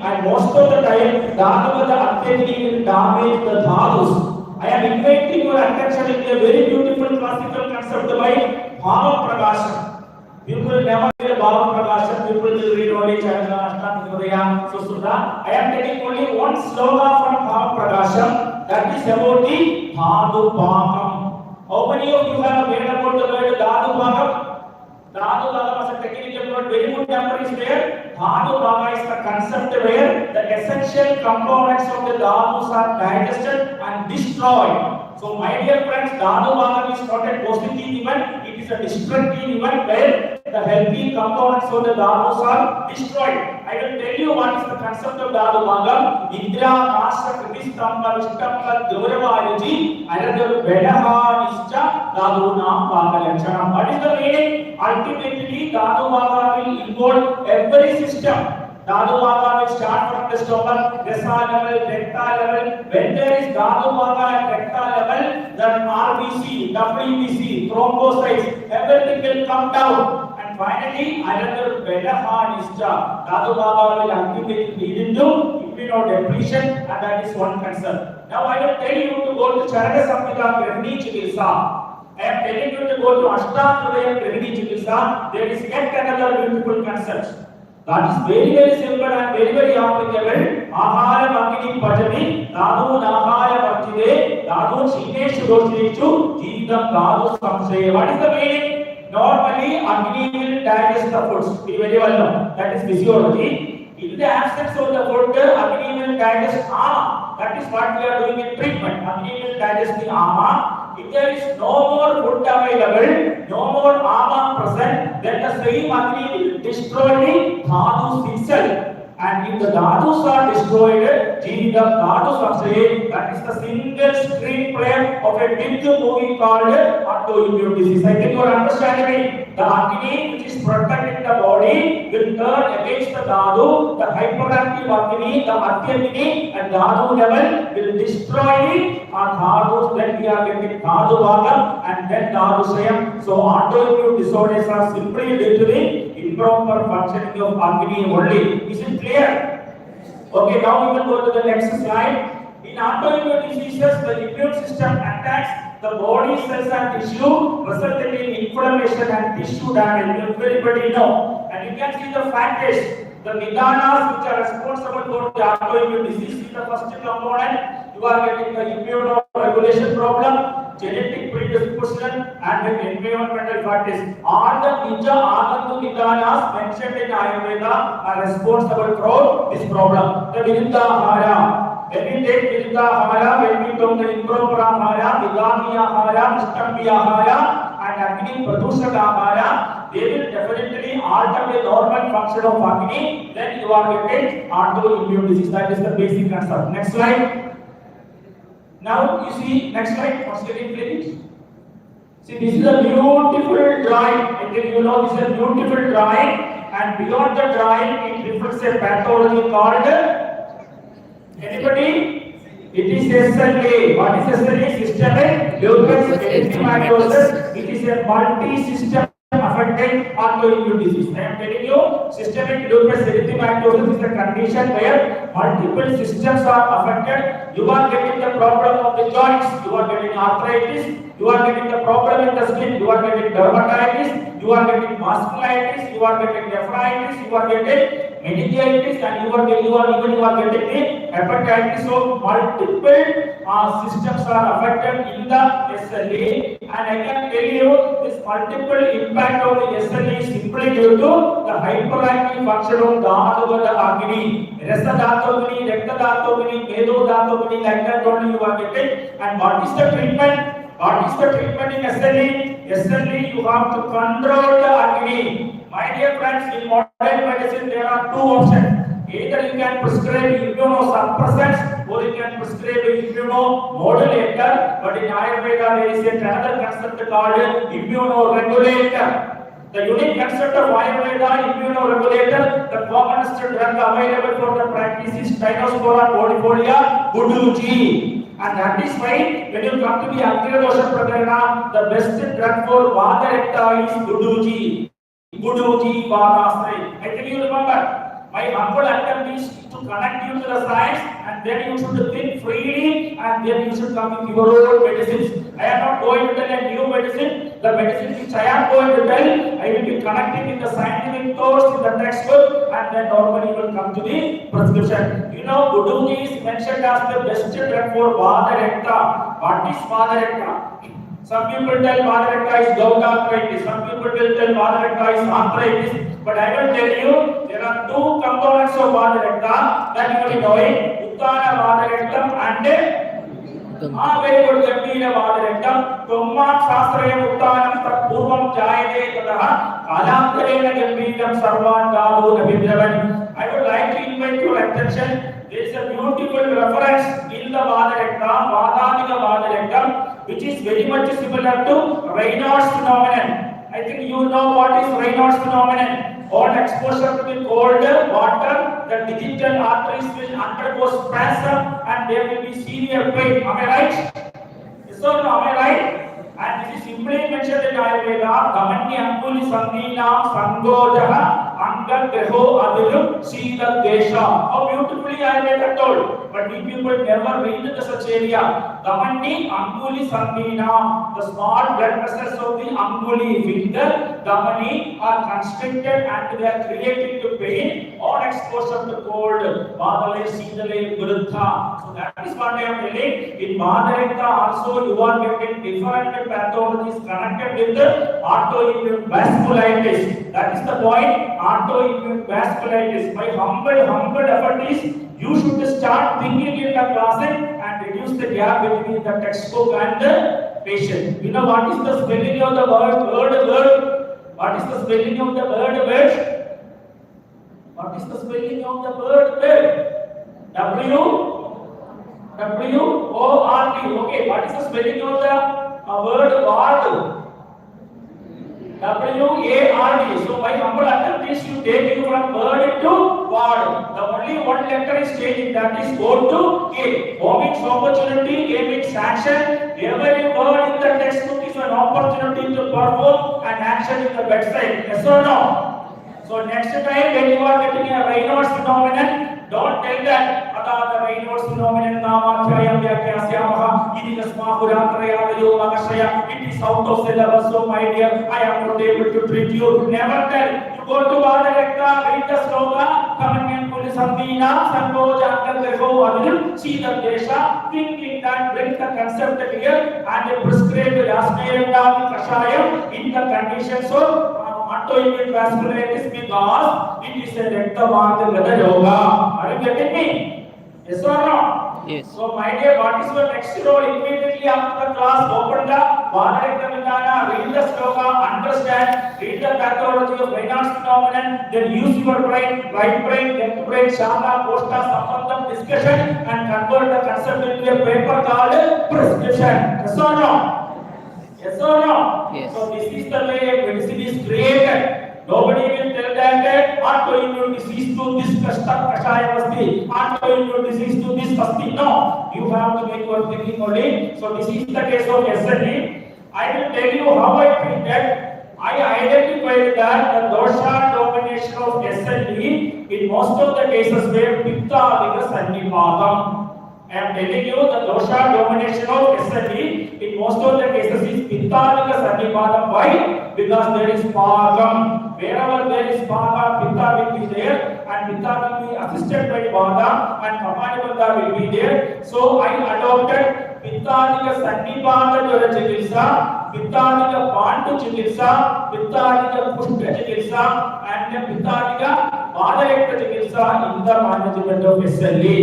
and most of the time Dhatu Atyagni will damage the Dhadus. I am inviting your attention in a very beautiful classical concept by Bhava Prakasham. People never hear Bhava Prakasham, people will read only Charana, Ashtanga, Hridaya, Susudha. I am taking only one sloga from Bhava Prakasham, that is about the Dhatu Bhagam. How many of you have heard about the word Dhatu Bhagam? Dhatu Bhagam as a technical word, very good number is there. Dhatu Bhagam is the concept where the essential components of the Dhatus are digested and destroyed. So my dear friends, Dhatu Bhagam is not a positive event, it is a destructive event where the healthy components of the Dhatus are destroyed. I will tell you what is the concept of Dhatu Bhagam. Indra, Nasha, Kritistamba, Vishtamba, Gauravayaji, another Vedaha, Nischa, Dhatu Nam, Bhagalakshanam. What is the meaning? Ultimately, Dhatu Bhagam will involve every system. Dhatu Bhagam will start from the stomach, Rasa level, Recta level. When there is Dhatu Bhagam at Recta level, then RBC, WBC, thrombocytes, everything will come down. And finally, another Vedaha Nischa. Dhatu Bhagam will ultimately lead into immunodepletion, and that is one concern. Now I will tell you to go to Charaka Samhita Grihini Chikitsa. I am telling you to go to Ashtanga Grihini Chikitsa. There is yet another beautiful concept. That is very simple and very applicable. Ahara Bhakti Pajami, Dhatu Nahaya Bhaktide, Dhatu Shineshu Doshechu, Jidam Dhatu Samsaya. What is the meaning? Normally, Agni will digest the foods. We very well know. That is physiology. In the absence of the food, Agni will digest Ama. That is what we are doing in treatment. Agni will digest the Ama. If there is no more food available, no more Ama present, then the same Agni will destroy the Dhatus itself. And if the Dhatus are destroyed, Jidam Dhatu Samsaya, that is the single screenplay of a big movie called autoimmune disease. I think you are understanding me. The Agni which is protecting the body will turn against the Dhatu. The hyperactive Agni, the Atyagni and Dhatu level will destroy the Dhatus. Then we are getting Dhatu Bhagam and then Dhatu Shayam. So autoimmune disorders are simply due to the improper functioning of Agni only. Is it clear? Okay, now we will go to the next slide. In autoimmune diseases, the immune system attacks the body cells and tissue, resulting in inflammation and tissue damage. Everybody know. And you can see the factors. The Nidanas which are responsible for the autoimmune disease is the first component. You are getting the immunoregulation problem, genetic predisposition, and the environmental factors. All the Nija Agandu Nidanas mentioned in Ayurveda are responsible for this problem. The Viruddhahara. When we take Viruddhahara, when we talk the improper Ahara, Vigami Ahara, Nishtambi Ahara, and Agni Pradushaka Ahara, they will definitely alter the normal function of Agni. Then you are getting autoimmune disease. That is the basic concept. Next slide. Now you see, next slide. Once again, please. See, this is a beautiful drawing. I think you know this is a beautiful drawing, and beyond the drawing, it reflects a pathology called. Anybody? It is SLA. What is SLA? Systemic lupus erythematosus. It is a multi-system affected autoimmune disease. I am telling you, systemic lupus erythematosus is a condition where multiple systems are affected. You are getting the problem of the joints. You are getting arthritis. You are getting the problem in the skin. You are getting dermatitis. You are getting vasculitis. You are getting nephritis. You are getting meningitis, and you are getting the hepatitis. So multiple systems are affected in the SLA, and I can tell you this multiple impact of the SLA is simply due to the hyperactive function of Dhatu Agni, Rasa Dhatu Agni, Rekta Dhatu Agni, Medo Dhatu Agni, like that only you are getting. And what is the treatment? What is the treatment in SLE? SLE, you have to control the Agni. My dear friends, in modern medicine there are two options. Either you can prescribe immunosuppressants or you can prescribe immunomodulator. But in Ayurveda there is another concept called immunoregulator. The unique concept of Ayurveda, immunoregulator, the commonest drug available for the practice is Spinospora codifolia, Guduji. And that is why when you come to the Agni Dosha Prakarana, the best drug for Vata Rekta is Guduji. Guduji Vadasri. I think you remember. My humble attempt is to connect you to the science, and then you should think freely, and then you should come with your own medicines. I am not going to tell a new medicine. The medicine which I am going to tell, I will be connecting with the scientific source in the textbook, and then normally will come to the prescription. You know, Gudugi is mentioned as the best drug for Vata Rekta. What is Vata Rekta? Some people tell Vata Rekta is gout arthritis. Some people will tell Vata Rekta is arthritis. But I will tell you, there are two components of Vata Rekta that you will be knowing: Uttana Vata Rektam and very good Gambhira Vata Rektam. Tumma Shastraya Uttanam Tat Purvam Jayate Tataha Kalantarena Gambhiram Sarvan Gadu Nabhidhavan. I would like to invite your attention. There is a beautiful reference in the Vata Rektam, Vadadika Vata Rektam, which is very much similar to Raynaud's phenomenon. I think you know what is Raynaud's phenomenon. On exposure to the cold water, the digital arteries will undergo spasm and there will be severe pain. Am I right? Yes or no? Am I right? And this is simply mentioned in Ayurveda. Gamani Anguli Sandhina Sangojaha Anga Deho Adilum Sita Desha. How beautifully Ayurveda told. But we people never read the such area. Gamani Anguli Sandhina. The small blood vessels of the Anguli finger, Gamani, are constricted and they are creating the pain on exposure to cold. Vadale, Sitale, Gurutha. So that is what I am telling. In Vata Rekta also you are getting different pathologies connected with the autoimmune vasculitis. That is the point. Autoimmune vasculitis. My humble effort is you should start thinking in the class and reduce the gap between the textbook and the patient. You know what is the spelling of the word? What is the spelling of the word? What is the spelling of the word? W-O-R-D. Okay, what is the spelling of the word ward? W-A-R-D. So my humble attempt is to take you from word to ward. The only one letter is changing, that is O to A. O means opportunity, A means action. Every word in the textbook is an opportunity to perform an action in the bedside. Yes or no? So next time when you are getting a Raynaud's phenomenon, don't tell that the Raynaud's phenomenon Namakhyayam Vyakyasyamaha Idikasma Purantrayadayo Magashaya. It is out of syllabus, so my dear, I am not able to treat you. Never tell. You go to Vata Rekta, read the sloka, Kamanyan Pulisandina, Sangoja Angadeho Adilum, Sita Desha, thinking that brings the concept here and prescribe the Asmayanda Kashayam in the conditions of autoimmune vasculitis because it is a Rekta yoga. Are you getting me? Yes or no? Yes. So my dear, what is your next role? Immediately after the class, open the Vata Rekta Vidhana, read the sloka, understand, read the pathology of Raynaud's phenomenon, then use your brain, right brain, left brain, Shaka, Koshta, Sambandham, discussion and convert the concept into a paper called prescription. Yes or no? Yes or no? Yes. So this is the way medicine is created. Nobody will tell that autoimmune disease to this kashaya vasti, autoimmune disease to this vasti. No, you have to make your thinking only. So this is the case of SLE. I will tell you how I treated. I identified that the dosha domination of SLE in most of the cases were pitta adhika sannipadam. I am telling you the dosha domination of SLE in most of the cases is pitta adhika sannipadam. Why? Because there is pagam. Wherever there is Vata, Pitta will be there and Pitta will be assisted by Vata and Kamanivanda will be there. So I adopted Pittadika Sannipada Jara Chikitsa, Pittadika Pantu Chikitsa, Pittadika Pushta Chikitsa and Pittadika Vata Rekta Chikitsa in the management of SLE.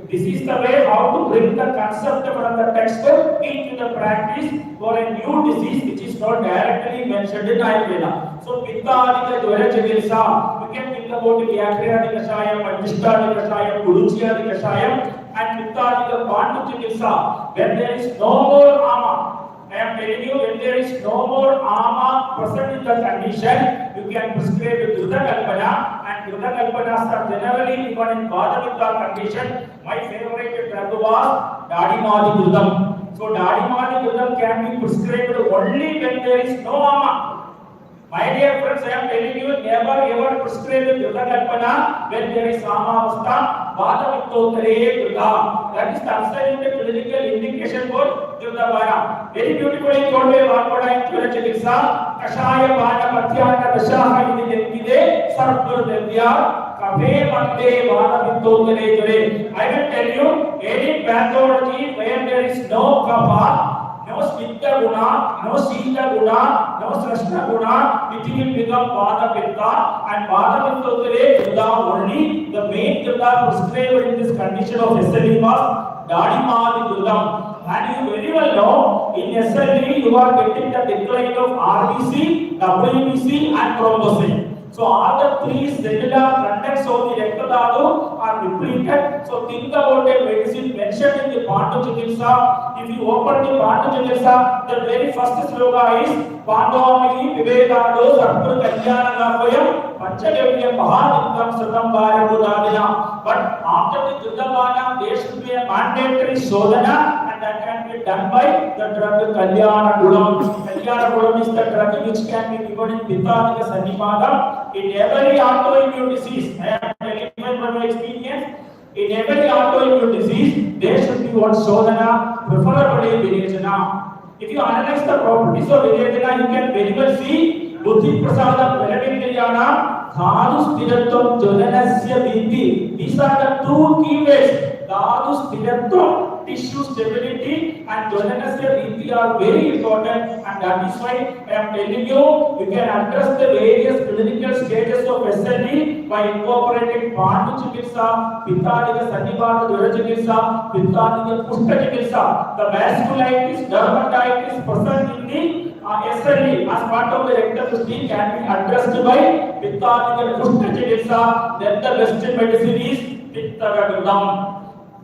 This is the way how to bring the concept from the textbook into the practice for a new disease which is not directly mentioned in Ayurveda. So, Pitta Adhika Jvara Chikitsa, we can think about Vyakriya Adhikashayam, Adhishta Adhikashayam, Guruchi Adhikashayam and Pitta Adhika Pantu Chikitsa. When there is no more ama, I am telling you, when there is no more ama present in the condition, you can prescribe Dhruta Kalpana and Dhruta Kalpanas are generally given in Vata condition. My favorite drug was Dadimadi Dhrutam. So Dadimadi Dhrutam can be prescribed only when there is no ama. My dear friends, I am telling you, never ever prescribe Yuddha Kalpana when there is Samavastha, Vata Vittotare Yuddha. That is the absolute clinical indication for Yuddha Vana. Very beautifully told by Vakoda in Chura Chikitsa, Kashaya Vana Patyana Rashaha Idide, Sarpur Devya, Kape Mante Vana Vittotare Jure. I will tell you, any pathology where there is no Kapha, no Siddha Guna, no Sita Guna, no Srashna Guna, it will become Vata Pitta, and Vata Pitta Yuddha only the main Yuddha prescribed in this condition of SLE was Dadimadi Yuddha. And you very well know, in SLE you are getting the decline of RBC, WBC and thrombocyte. So all the three cellular contents of the Rakta are depleted. So think about a medicine mentioned in the Pandu Chikitsa. If you open the Pandu Chikitsa, the very first sloka is Pandavamini Vivedado Sarpur Kalyana Gavoyam Panchagavya Mahadikam Satam Bharabudadina. But after the Yuddhavana, there should be a mandatory Shodhana, and that can be done by the drug Kalyana Gulam. Kalyana Gulam is the drug which can be given in Pitta Sannipada. In every autoimmune disease, I am telling you from my experience, in every autoimmune disease, there should be one Shodhana, preferably Virejana. If you analyze the properties of Virejana, you can very well see Buddhi Prasada, Veladindriyana, Dhadu Stiratvam, Jnanasya Viti. These are the two keywords. Dhadu Stiratvam, tissue stability, and Jnanasya Viti are very important, and that is why I am telling you, you can address the various clinical stages of SLE by incorporating Pandu Chikitsa, Pittadika Sannivata Jwara Chikitsa, Pittadika Kushta Chikitsa. The vasculitis, dermatitis present in the SLE as part of the rectal system can be addressed by Pittadika Kushta Chikitsa. Then the best medicine is Pittagadudam.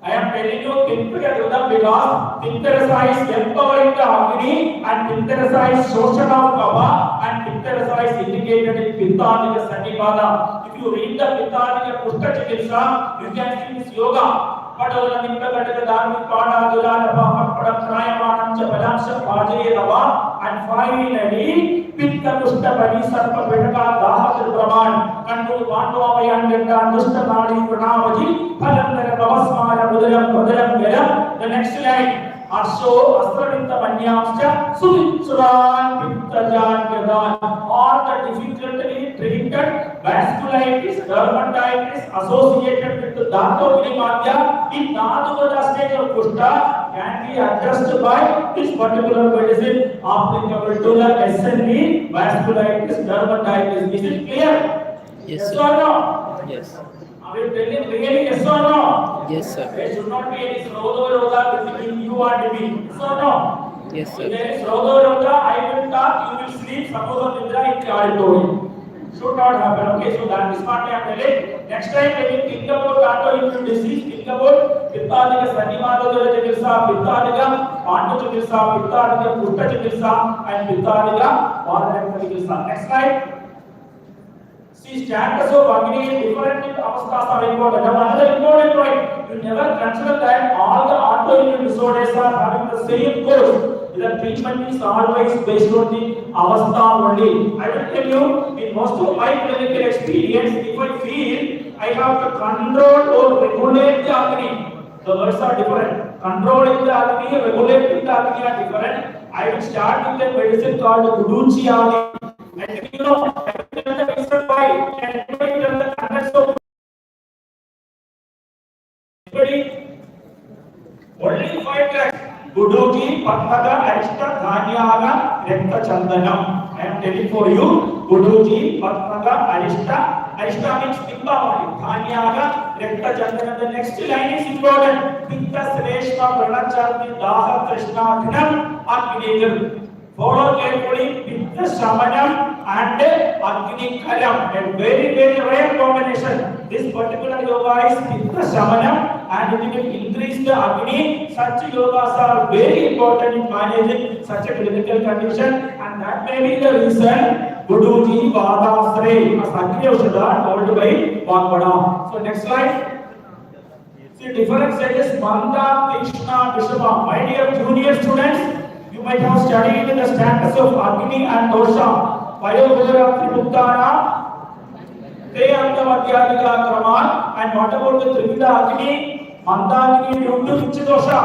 I am telling you Pittagadudam because Pittarasa is empowering the Agni, and Pittarasa is Shoshan of Kapha, and Pittarasa is indicated in Pittadika Sannivata. If you read the Pittadika Kushta Chikitsa, you can see this yoga. Padavana Nippakataka Dharmi Pada Dulana Papadam Trayamanam Chapalamsha Pajaye Rava, and finally Pitta Kushta Parisarpa Petaka Daha Brahman Kandu Pandavamayan Ganda Nushta Nadi Pranavaji Palamara Pavasmara Budalam Padalam Velam. The next line Asho Astravinta Manyamscha Suvitsuran Pittajan Gadan. All the difficultly treated vasculitis, dermatitis associated with the Dhatu Vimadya in Dhatu stage of Kushta can be addressed by this particular medicine applicable to the SLE, vasculitis, dermatitis. Is it clear? Yes, Yes or no? Yes. Are you telling really yes or no? Yes, sir. There should not be any Roda between you and me. Yes or no? Yes, sir. If there is Roda, I will talk, you will sleep, suppose Nidra in the auditorium. Should not happen. Okay, so that is what I am telling. Next time when you think about autoimmune disease, think about Pittadika Sannivata Jwara Chikitsa, Pittadika Pandu Chikitsa, Pittadika Kushta Chikitsa, and Pittadika Vata Chikitsa. Next slide. See, status of Agni in different avasthas are important. Another important point, you never consider that all the autoimmune disorders are having the same course. The treatment is always based on the avastha only. I will tell you, in most of my clinical experience, if I feel I have to control or regulate the Agni, the words are different. Controlling the Agni, regulating the Agni are different. I will start with a medicine called Guduchi Agni. And you know, I will tell the reason why, and everybody tell the contents of only 5 tracks. Guduji, Pattaga, Arishta, Dhanyaga, Rekta Chandanam. I am telling for you, Guduji, Pattaga, Arishta. Arishta means Timba only. Dhanyaga, Rekta Chandanam. The next line is important. Pitta Sreshma, Pranacharti, Daha, Krishna, Dhinam, Agnigal. Follow carefully Pitta Shamanam and Agni Kalam. A very, very rare combination. This particular yoga is Pitta Shamanam, and it will increase the Agni. Such yogas are very important in managing such a clinical condition, and that may be the reason Guduji Vadasre as Agni Aushadha told by Vakvada. So next slide. See different stages Manda, Krishna, Vishama. My dear junior students, you might have studied the status of Agni and Dosha. Vayohoratri Bhuktana, they are the Madhyadika Kraman, and what about the Trivida Agni, Mandagni, Yundu Vichidosha,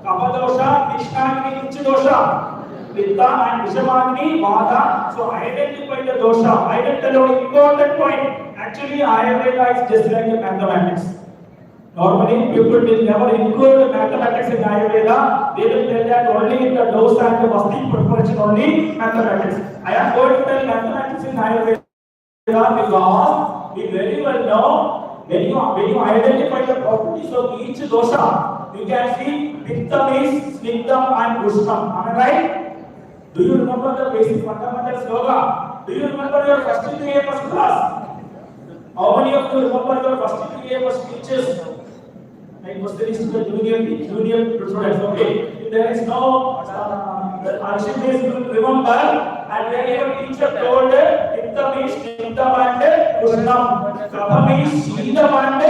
Kapadosha, Vishnagni Vichidosha, Pitta and Vishamagni, Vada. So identify the dosha. Identify the important point. Actually, Ayurveda is just like a mathematics. Normally, people will never include mathematics in Ayurveda. They will tell that only in the dose and the basti preparation only mathematics. I am going to tell mathematics in Ayurveda because we very well know when you identify the properties of each dosha, you can see Pittam is Snigdam and Ushnam. Am I right? Do you remember the basic fundamentals yoga? Do you remember your first 3 years class? How many of you remember your first 3 years speeches? Like was there is the junior students, okay? If there is no Arshid days you will remember, and when your teacher told Pittam is Snigdam and Ushnam, Kapam is Shidam and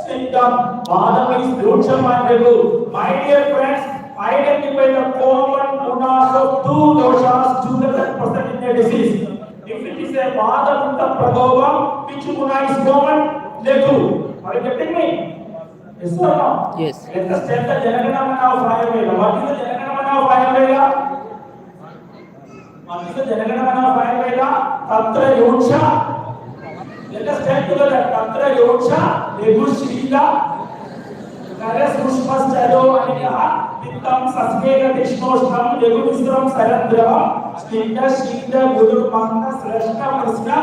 Snigdam, Vadam is Rutsham and Regu. My dear friends, identify the common gunas of 2 doshas, 2% in a disease. If it is a Vada Mutta Prabhavam, which guna is common? Legu. Are you getting me? Yes or no? Yes. Let us tell the Janaganamana of Ayurveda. What is the Janaganamana of Ayurveda? What is the Janaganamana of Ayurveda? Tatra Yoksha. Let us tell together. Tatra Yoksha, Legu Shila, Naras Pushpas Chado Aniya, Pittam Saskega Vishnoshnam, Legu Visram Sarandrava, Stinda Shida Guru Manda Srashna Vrishna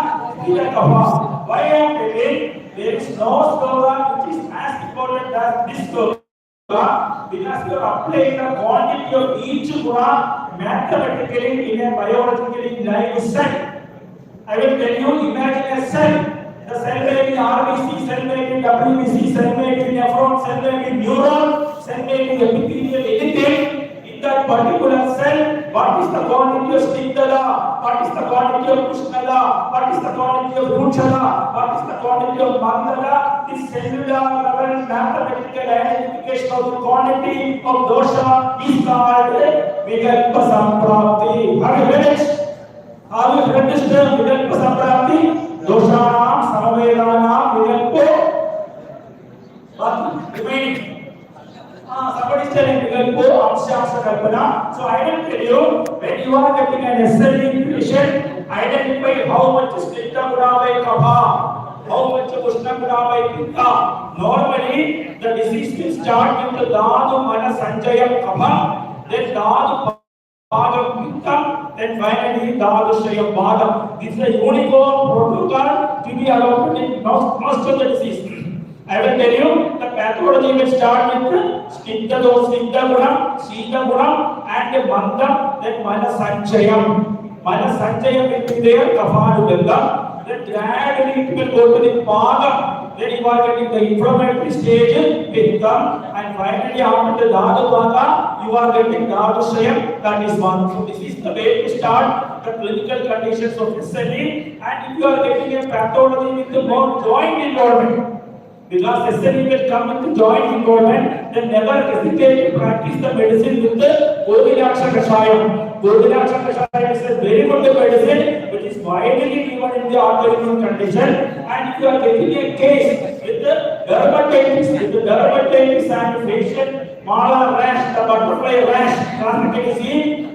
Ida Kava. Why I am telling? There is no sloga which is as important as this sloga because you are applying the quantity of each guna mathematically in a biologically live cell. I will tell you, imagine a cell. The cell may be RBC, cell may be WBC, cell may be nephron, cell may be neuron, cell may be epithelial, anything. In that particular cell, what is the quantity of Snigdala? What is the quantity of Ushnala? What is the quantity of Ruchala? What is the quantity of Mandala? This cellular level mathematical identification of the quantity of dosha is called Vikalpa Samprapti. Have you read it? Have you read this term Vikalpa Samprapti? Doshanam Samavedanam Vikalpo. What remaining? Somebody is telling Vikalpo Amsha Kalpana. So I will tell you, when you are getting an SLE patient, identify how much Snigdha guna by Kapha, how much Ushna guna by Pitta. Normally, the disease will start with the Dhatu Mana Sanjaya Kapha, then Dhatu Bhagam Pitta, then finally Dhatu Shaya Bhagam. This is a uniform protocol to be adopted in most of the disease. I will tell you, the pathology will start with Snigdha Gunam, Shita Gunam, and Mandam, then Mana Sanchayam. Mana Sanchayam will be there, Kapha Vella. Then gradually it will go to the Bhagam. Then you are getting the inflammatory stage, Pittam, and finally after the Dhatu Bhaga, you are getting Dhatu Shayam, that is one. So this is the way to start the clinical conditions of SLE. And if you are getting a pathology with the more joint involvement, because SLE will come with joint involvement, then never hesitate to practice the medicine with the Godilaksha Kashayam. Godilaksha Kashayam is a very good medicine which is widely given in the autoimmune condition. And if you are getting a case with the dermatitis and facial mala rash, the butterfly rash, classical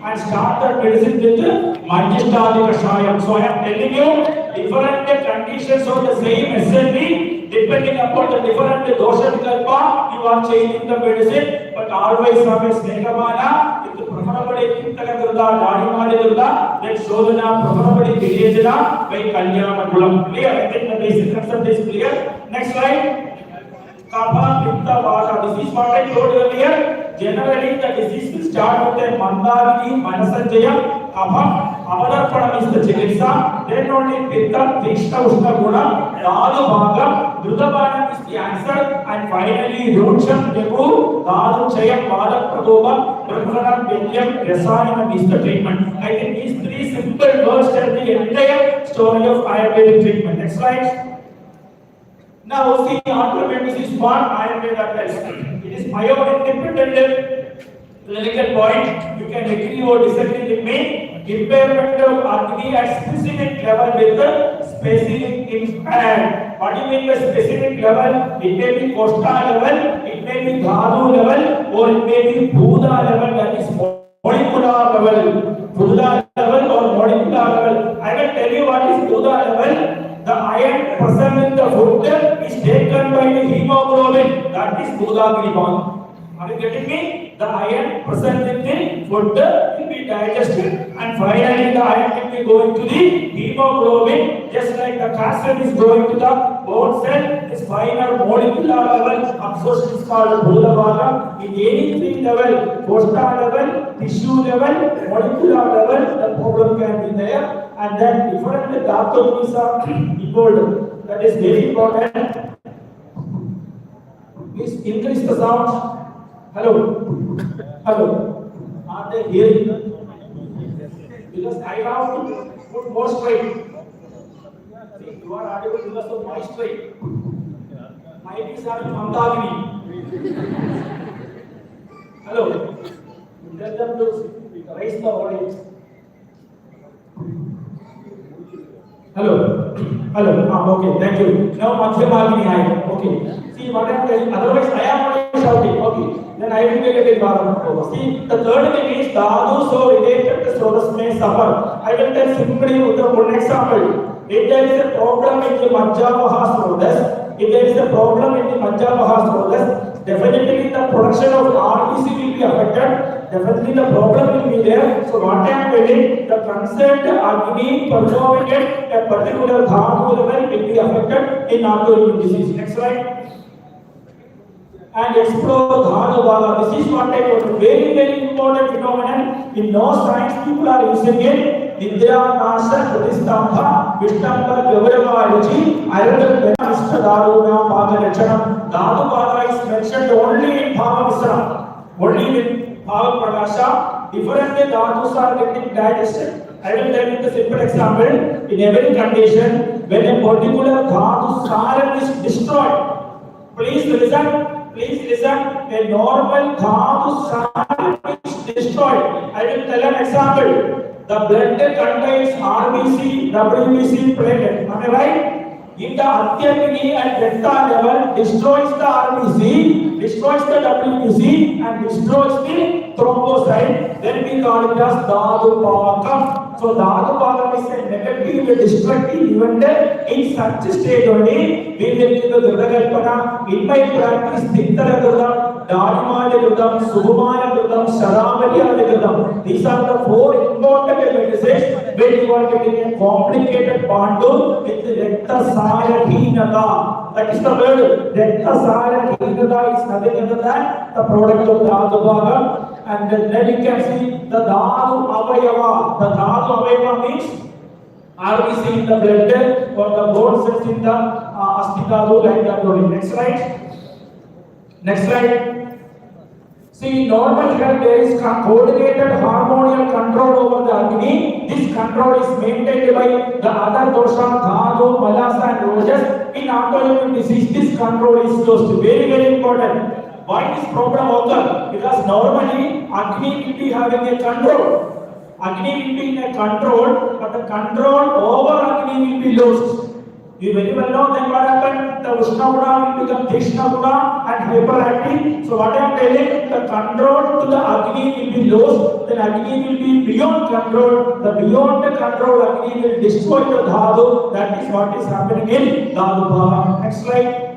and start the medicine with the Manjistadi Kashayam. So I am telling you, different conditions of the same SLE, depending upon the different dosha vikalpa, you are changing the medicine, but always have a Snegamana, with the preferably Kintagadurda, Dadimadurda, then Shodana, preferably Vidyajana, by Kalyana Gulam. Clear? I think the basic concept is clear. Next slide. Kapha, Pitta, Vata. This is what I told earlier. Generally, the disease will start with a Mandagini, Manasanjaya, Kapha. Avadarpanam is the Chikitsa, then only Pitta, Tikshna, Ushna Guna, Dhatu Bhagam, Drudabanam is the answer, and finally Rutsham, Devu, Dhatu Chayam, Vada Pradobam, Brahmanam, Vidyam, Rasayanam is the treatment. I think these 3 simple words tell the entire story of Ayurvedic treatment. Next slide. Now see, autoimmune disease what Ayurveda tells. It is bio-independent clinical point. You can agree or disagree with me. impairment of Agni at specific level with the specific impact. What do you mean by specific level? It may be Kosta level, it may be Dhatu level, or it may be Bhuda level, that is molecular level. Bhuda level or molecular level. I will tell you what is Bhuda level. The iron present in the food is taken by the hemoglobin, that is Bhuda Griban. Are you getting me? The iron present in the food will be digested, and finally the iron will be going to the hemoglobin, just like the calcium is going to the bone cell. This final molecular level absorption is called Bhuda Bhaga. In any three level, Kosta level, tissue level, molecular level, the problem can be there, and then different dhatu are involved. That is very important. Please increase the sound. Hello. Hello. Are they hearing? Because I have to put more straight. See, you are audible because of my straight. My is having Mandagini. Hello. Tell them to raise the volume. Hello. Hello. Okay, thank you. Now Madhyamagini I. Okay. See what I am telling. Otherwise I am only shouting. Okay. Then I will be getting bother. See, the third thing is Dhatu so related to Srodhas may suffer. I will tell simply with one example. If there is a problem in the Majjavaha Srodhas, if there is a problem in the Majjavaha Srodhas, definitely the production of RBC will be affected. Definitely the problem will be there. So what I am telling, the concerned Agni performing at a particular Dhatu level will be affected in autoimmune disease. Next slide. And explore Dhatu Bhaga. This is what I told. Very, very important phenomenon. In no science, people are using it. Nidya, Nasa, Pratishthan, Vishtamba, Gavarava, Ruchi, Ayurved Pratishthan Umred, Bhaga Lachanam. Dhatu Bhaga is mentioned only in Bhava Visram. Only in Bhava Prakasha. Different dhatus are getting digested. I will tell you the simple example. In every condition, when a particular dhatu saram is destroyed, please listen. Please listen. A normal dhatu saram is destroyed. I will tell an example. The blood contains RBC, WBC, platelet. Am I right? If the Atyagni at beta level destroys the RBC, destroys the WBC, and destroys the thrombocyte, then we call it as Dhatu Bhagam. So Dhatu Bhagam is a negative, destructive event. In such a state only, we will do the Gurdakalpana. In my practice, Diktara Gurdam, Dharmaya Gurdam, Subhamaya Gurdam, Sharamaya Gurdam. These are the four important medicines when you are getting a complicated pandu with Rektasaya Heenata. That is the word. Rektasaya Heenata is nothing other than the product of Dhatu Bhaga. And then you can see the Dhatu Avayava. The Dhatu Avayava means RBC in the blood or the bone cells in the Asthikadu like that. Next slide. Next slide. See, in normal health there is coordinated harmonial control over the Agni. This control is maintained by the other dosha, Dhatu, Malasa and Rojas. In autoimmune disease, this control is lost. Very, very important. Why this problem occurs? Because normally Agni will be having a control. Agni will be in a control, but the control over Agni will be lost. You very well know then what happened? The Ushna Guda will become Dishna Guda and hyperactive. So what I am telling, the control to the Agni will be lost, then Agni will be beyond control. The beyond the control Agni will destroy the Dhatu. That is what is happening in Dhatu Bhava. Next slide.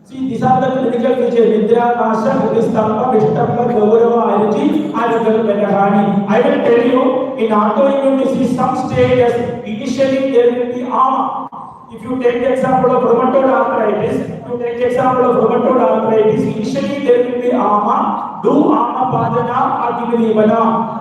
See, these are the clinical features. Nidra, Nasha, Hridistamba, Vishtamba, Gavarava, Ayurved, and Vedahani. I will tell you, in autoimmune disease, some stages, initially there will be ama. If you take the example of rheumatoid arthritis, initially there will be ama. Do ama padana, adivana.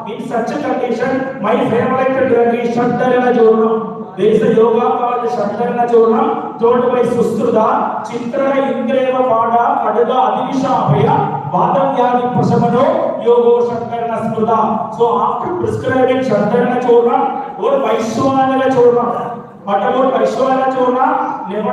In such a condition, my favorite drug is Shantarana Jornam. There is a yoga called Shantarana Jornam, told by Sustruda, Chitra Indreva Pada, Adaga Adivisha Abhaya, Vadam Yadi Prasamano, Yogo Shantarana Smuda. So after prescribing Shantarana Jornam, or Vaishwana Jornam. What about Aishwary Ayurved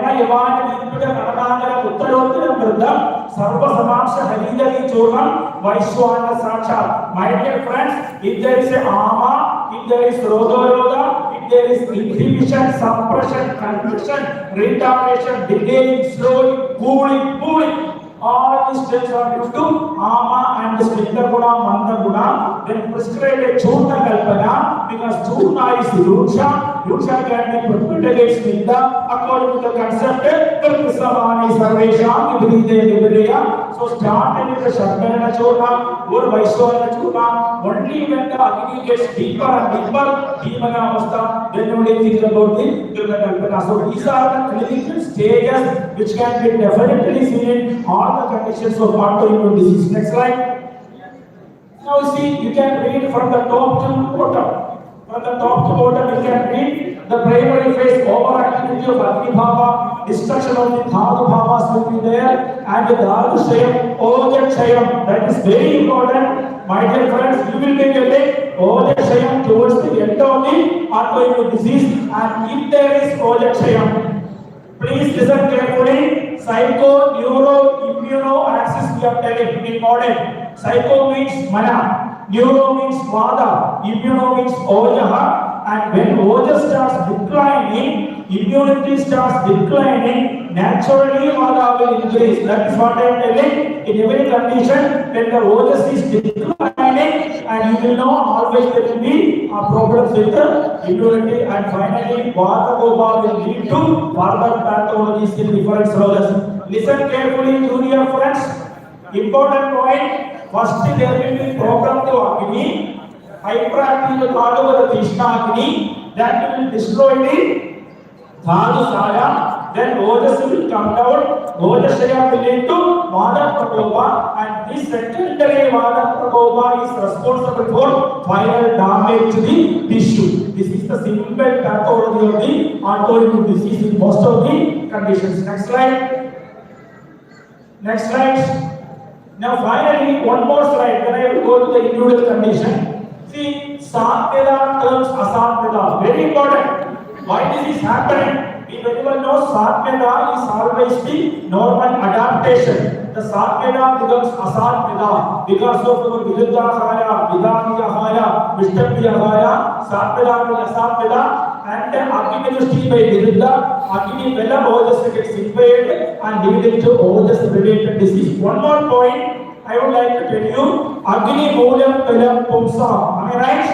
Pratishthan Umred, Uttarottara Mridam, Sarva Samaksha Haridari Jornam, Vaishwana Sacha. My dear friends, if there is a ama if there is Rodha, if there is inhibition, suppression, compression, retardation, delaying, slowing, cooling, all these steps are due to Ama and Smita Guna, Manda Guna. Then prescribed a Churna Kalpana because Churna is Yusha. Yusha can be prepared against Smita according to the concept Krisamani Sarvesham Vibhide. So starting with the Shankara Churna or Vaishwara Churna, only when the Agni gets deeper and deeper, Dhimana Avastha, then only think about the Churna Kalpana. So these are the clinical stages which can be definitely seen in all the conditions of autoimmune disease. Next slide. Now see, you can read from the top to bottom. From the top to bottom, you can read the primary phase overactivity of Agni Bhava, destruction of the Dhatu Bhavas will be there, and the Dhatu Shayam, Oja Shayam. That is very important. My dear friends, you will be getting Oja Shayam towards the end of the autoimmune disease, and if there is Oja Shayam, please listen carefully. Psycho, neuro, immuno axis we are telling in modern. Psycho means mana, neuro means vada, immuno means ojaha, and when oja starts declining, immunity starts declining, naturally vada will increase. That is what I am telling. In every condition, when the ojas is declining, and you will know always there will be problems with the immunity, and finally vata koma will lead to further pathologies in different roles. Listen carefully, junior friends. Important point. First, there will be problem to Agni, hyperactive Dhatu Pratishthan Agni, that will destroy the Dhatu Saya. Then Ojas will come down. Ojashaya will lead to Vada Prakopa, and this secondary Vada Prakopa is responsible for viral damage to the tissue. This is the simple pathology of the autoimmune disease in most of the conditions. Next slide. Next slide. Now finally, one more slide. Then I will go to the individual condition. See, Satmeda turns Asatmeda. Very important. Why this is happening? We very well know Satmeda is always the normal adaptation. The Satmeda becomes Asatmeda because of our Viruddhahaya, Vidhaniyahaya, Vishtambiyahaya, Satmeda will Asatmeda, and then Agni Drushti by Viruddha, Agni Vela Ojas gets impaired and leading to Ojas related disease. One more point I would like to tell you, Agni Moolam Velam Pumsa. Am I right?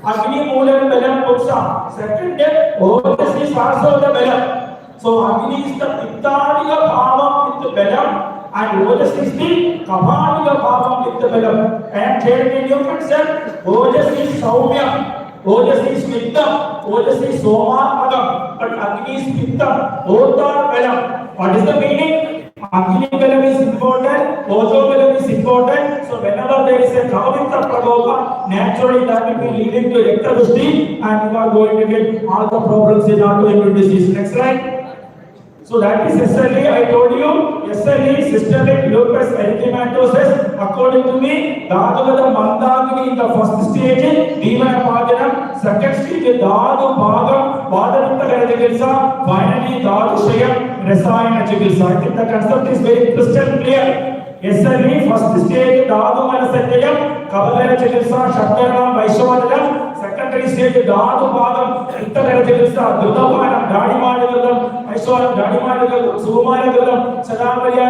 Agni Moolam Velam Pumsa. Second, Ojas is also the Velam. So Agni is the Pittadiga Bhavam with the Velam, and Ojas is the Kapadiga Bhavam with the Velam. And telling you concept, Ojas is Saumya. Ojas is Pitta, Ojas is Soma Agam, but Agni is Pitta, both are Velam. What is the meaning? Agni Velam is important, Ojo Velam is important. So whenever there is a Kavita Prakopa, naturally that will be leading to Ektadushti, and you are going to get all the problems in autoimmune disease. Next slide. So that is SLE, I told you, SLE, systemic lupus erythematosus. According to me, Dhatu Mandagini in the first stage, Dhimana Padanam, second stage, Dhatu Bhagam, Vadanitta Chikitsa, finally Dhatu Shayam, Rasayana Chikitsa. I think the concept is very crystal clear. SLE, first stage, Dhatu Manasatayam, Kavalaya Chikitsa, Shankara, Vaishwara, secondary stage, Dhatu Bhagam, Ittara Chikitsa, Dhudavana, Dhadimana, Aishwary Ayurved Pratishthan Umred,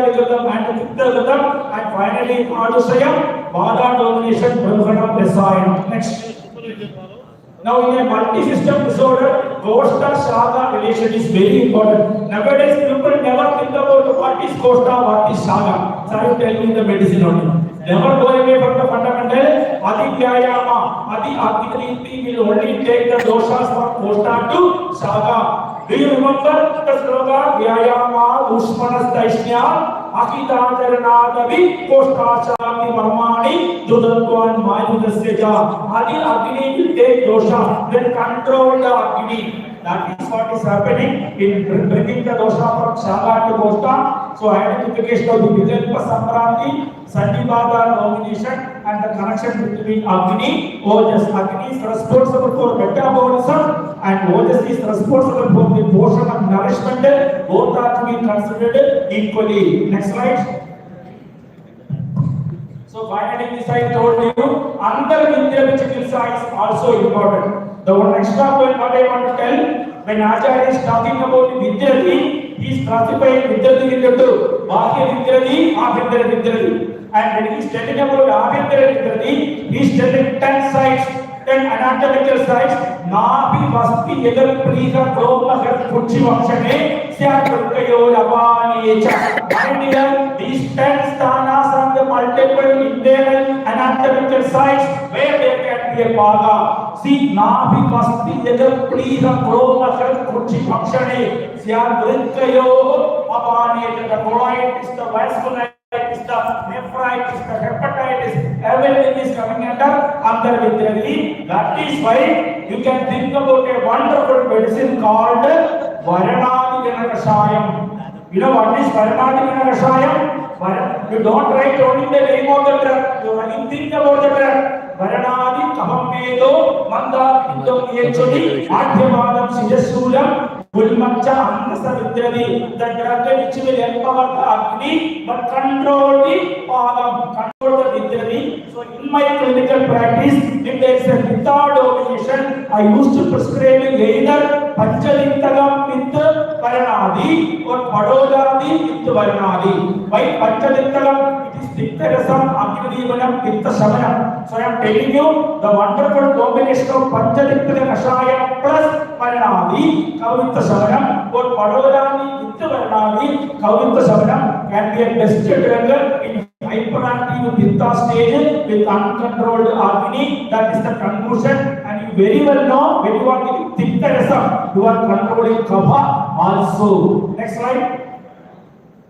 and finally Adusayam, Vada domination, Brahmanam, Rasayana. Next. Now in a multi-system disorder, Koshta Shaga relation is very important. Nowadays people never think about what is Koshta, what is Shaga. So I will tell you in the medicine only. Never go away from the fundamental. Adi Vyayama, Adi Akiti will only take the doshas from Koshta to Shaga. Do you remember the slogan? Vyayama Ushmanas Daishnya Akitacharanadavi Koshtachapi Marmani Judantwan Mayudasya. Adi Agni will take dosha, then control the Agni. That is what is happening in bringing the dosha from Shaga to Koshta. So identification of the Vidalpa Samprati, Sandibada domination, and the connection between Agni, Ojas. Agni is responsible for metabolism, and Ojas is responsible for the portion of nourishment. Both are to be considered equally. Next slide. So finally, this I told you, another Vidya Chikitsa is also important. The one extra point what I want to tell, when Acharya is talking about Vidyati, he is classifying Vidyati into two, Bahya Vidyati, Abhyantara Vidyati. And when he is telling about Abhyantara Vidyati, he is telling 10 sides. 10 anatomical sites, Nabi Vasti Egal Priha Kroma Kuchi Vakshane, Syakurkayo Lavani Echa. My dear, these 10 sthanas are the multiple internal anatomical sites where there can be a paga. See, Nabi Vasti Egal Priha Kroma Kuchi Vakshane, Syakurkayo Lavani Echa. The colloid is the vascular. Is the nephritis, the hepatitis, everything is coming under Vidyati. That is why you can think about a wonderful medicine called Varanadi Kashayam. You know what is Varanadi Kashayam? You don't write only the name of the drug, you think about the drug. Varanadi Kahammedo Manda Indom Yechodi Adhyavadam Sijasulam Ulmacha Anasa Vidyati. The drug which will empower the Agni but control the Padam, control the Vidyati. So in my clinical practice, if there is a Pitta domination, I used to prescribe either Panchadintagam with Varanadi or Padodadi with Varanadi. Why Panchadintagam? It is Diktarasam, Agnidivanam, Pitta Shamanam. So I am telling you the wonderful combination of Panchadintaga Kashayam plus Varanadi, Kavitta Shamanam, or Padodadi with Varanadi, Kavitta Shamanam can be a best drug in hyperactive Pitta stage with uncontrolled Agni. That is the conclusion, and you very well know when you are giving Diktarasam, you are controlling Kapha also. Next slide.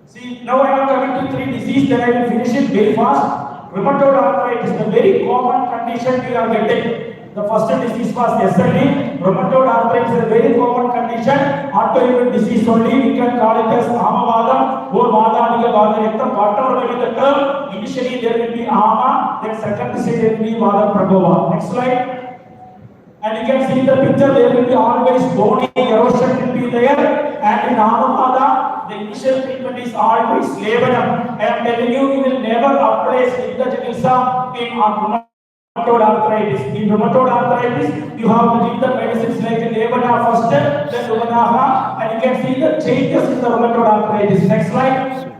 See, now I am coming to 3 diseases, then I will finish it very fast. Rheumatoid arthritis is a very common condition we are getting. The first disease was SLE. Rheumatoid arthritis is a very common condition. Autoimmune disease only, we can call it as Amavada or Vadaniga Vadarekta. Whatever may be the term, initially there will be Ama, then second stage there will be Vada Prabhava. Next slide. And you can see the picture, there will be always bony erosion will be there. And in Amavada, the initial treatment is always Lebanam. I am telling you, you will never apply Siddha Chikitsa in rheumatoid arthritis. In rheumatoid arthritis, you have to give the medicines like Lebana first, then Lumanaha, and you can see the changes in the rheumatoid arthritis. Next slide.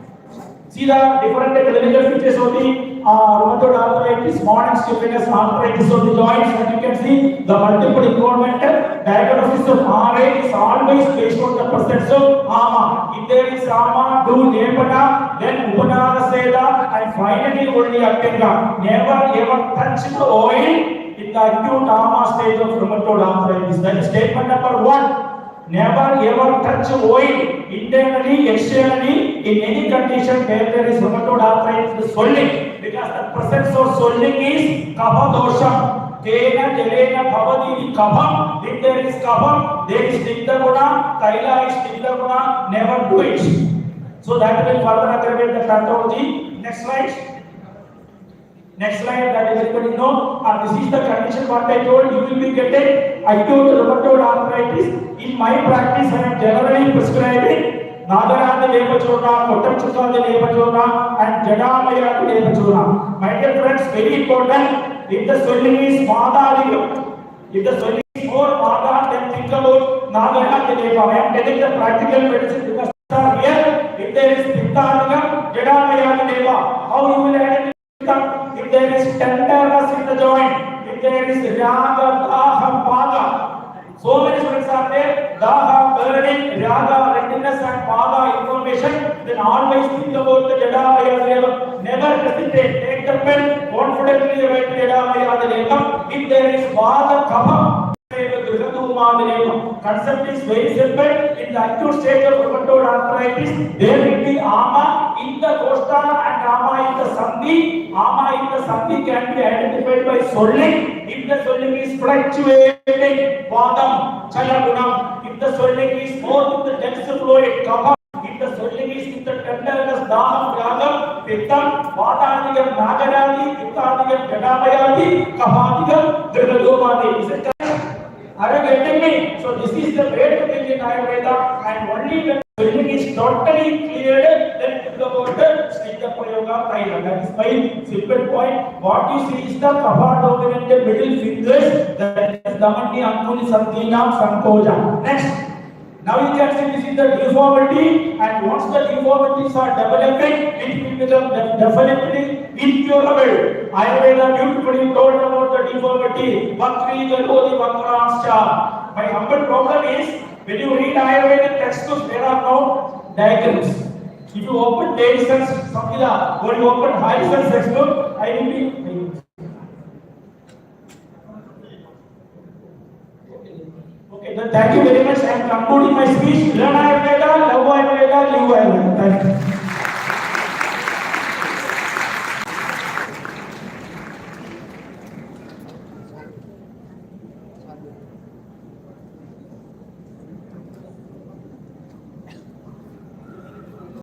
See the different clinical features of the rheumatoid arthritis, morning stiffness, arthritis of the joints, and you can see the multiple involvement. Diagnosis of RA is always based on the presence of AMA. If there is AMA, do Lebana, then Upanara Seda, and finally only Atenga. Never ever touch the oil in the acute AMA stage of rheumatoid arthritis. That is statement number 1. Never ever touch oil internally, externally, in any condition where there is rheumatoid arthritis swelling, because the presence of swelling is kapha dosham. Kena jelena bhavati kapham. If there is kapham, there is Sniggdha guna, Kaila is Sniggdha guna, never do it. So that will further aggravate the pathology. Next slide. Next slide, that everybody know. This is the condition what I told you will be getting acute rheumatoid arthritis. In my practice, I am generally prescribing Nagaradi Devachurna, Kotamchukadi Devachurna, and Jadamayadi Devachurna. My dear friends, very important. If the swelling is Madhadigam, if the swelling is more Madha, then think about Nagaradi Deva. I am telling the practical medicine because here, if there is Pittadigam, Jadamayadi Deva, how you will identify? If there is tenderness in the joint, if there is Raga, Daha, Pada, so many students are there, Daha, burning, Raga, redness and Pada information, then always think about the Jadamaya Deva. Never hesitate, take the pen, confidently write Jadamaya Deva. If there is Vada, Kapha, concept is very simple. In the acute stage of rheumatoid arthritis, there will be ama in the kosta and ama in the sandhi. Ama in the sandhi can be identified by swelling. If the swelling is fluctuating, vadam, chalagunam. If the swelling is more with the dense fluid, kapha. If the swelling is with the tenderness, daham, ragam, pittam, vadadigam, nagaradi, pittadigam, jadamayadi, kaphadigam, dridadovadi. Are you getting me? So this is the way to think in Ayurveda, and only when swelling is totally cleared, then think about the Sniggdha Prayoga or thyroid. That is my simple point. What you see is the kapha dominant middle fingers. That is Damani, Anguli, Santinam, Sankoja. Next. Now you can see this is the deformity, and once the deformities are developing, it will become definitely incurable. Ayurveda beautifully told about the deformity. Vakri Galodi Vakranscha. My humble problem is, when you read Ayurvedic textbooks, there are no diagrams. If you open Davison's Samhita or you open Harrison's textbook, I will be. Okay, then thank you very much. I am concluding my speech. Learn Ayurveda, love Ayurveda, live Ayurveda. Thank you.